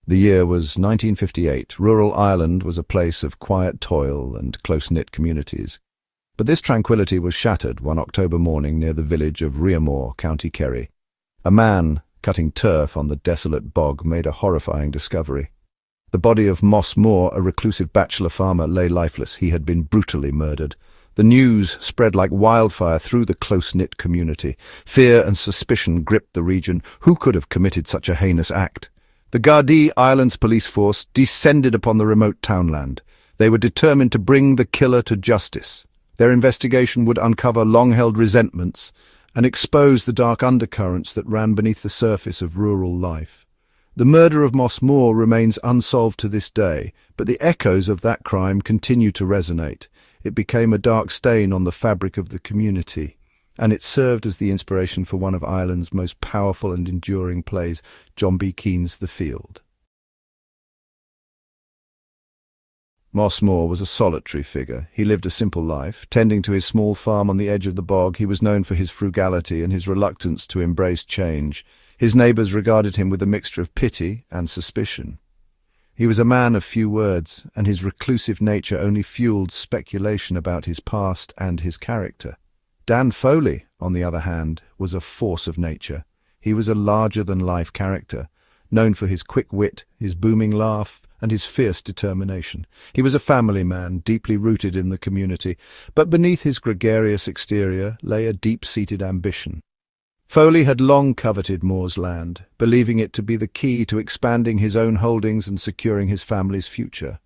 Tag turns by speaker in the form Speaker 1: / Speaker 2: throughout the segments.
Speaker 1: The year was 1958. Rural Ireland was a place of quiet toil and close-knit communities. But this tranquility was shattered one October morning near the village of Éire-History, County Kerry. A man, cutting turf on the desolate bog, made a horrifying discovery. The body of Moss Moore, a reclusive bachelor farmer, lay lifeless. He had been brutally murdered. The news spread like wildfire through the close-knit community. Fear and suspicion gripped the region. Who could have committed such a heinous act? The Gardaí Islands police force descended upon the remote townland. They were determined to bring the killer to justice. Their investigation would uncover long-held resentments and expose the dark undercurrents that ran beneath the surface of rural life. The murder of Moss Moore remains unsolved to this day, but the echoes of that crime continue to resonate. It became a dark stain on the fabric of the community, and it served as the inspiration for one of Ireland's most powerful and enduring plays, JohnBKeane's The Field. Moss Moore was a solitary figure. He lived a simple life. Tending to his small farm on the edge of the bog, he was known for his frugality and his reluctance to embrace change. His neighbours regarded him with a mixture of pity and suspicion. He was a man of few words, and his reclusive nature only fueled speculation about his past and his character. Dan Foley, on the other hand, was a force of nature. He was a larger-than-life character, known for his quick wit, his booming laugh, and his fierce determination. He was a family man, deeply rooted in the community, but beneath his gregarious exterior lay a deep-seated ambition. Foley had long coveted Moore's land, believing it to be the key to expanding his own holdings and securing his family's future.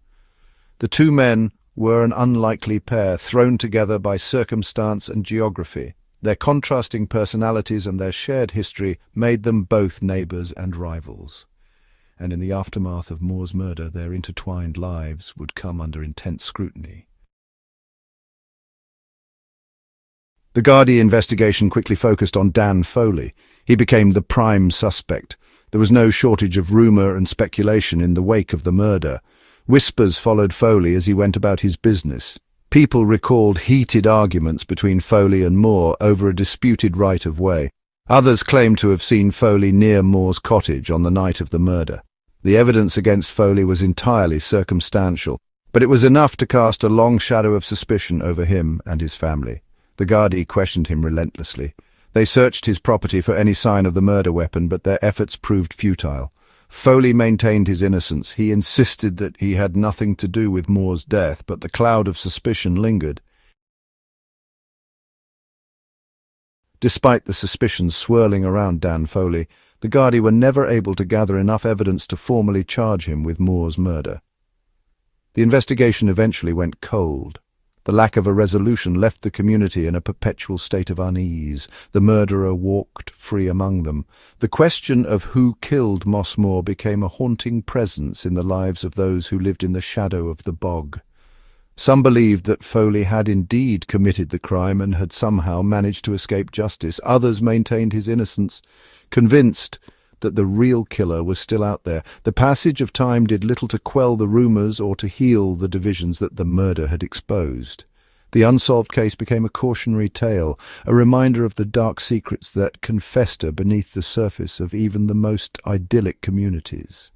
Speaker 1: The two men were an unlikely pair, thrown together by circumstance and geography. Their contrasting personalities and their shared history made them both neighbours and rivals. And in the aftermath of Moore's murder, their intertwined lives would come under intense scrutiny. The Gardaí investigation quickly focused on Dan Foley. He became the prime suspect. There was no shortage of rumour and speculation in the wake of the murder. Whispers followed Foley as he went about his business. People recalled heated arguments between Foley and Moore over a disputed right-of-way. Others claimed to have seen Foley near Moore's cottage on the night of the murder. The evidence against Foley was entirely circumstantial, but it was enough to cast a long shadow of suspicion over him and his family. The Gardaí questioned him relentlessly. They searched his property for any sign of the murder weapon, but their efforts proved futile. Foley maintained his innocence. He insisted that he had nothing to do with Moore's death, but the cloud of suspicion lingered. Despite the suspicions swirling around Dan Foley, the Gardaí were never able to gather enough evidence to formally charge him with Moore's murder. The investigation eventually went cold. The lack of a resolution left the community in a perpetual state of unease. The murderer walked free among them. The question of who killed Moss Moore became a haunting presence in the lives of those who lived in the shadow of the bog. Some believed that Foley had indeed committed the crime and had somehow managed to escape justice. Others maintained his innocence, convinced that the real killer was still out there. The passage of time did little to quell the rumours or to heal the divisions that the murder had exposed. The unsolved case became a cautionary tale, a reminder of the dark secrets that can fester beneath the surface of even the most idyllic communities.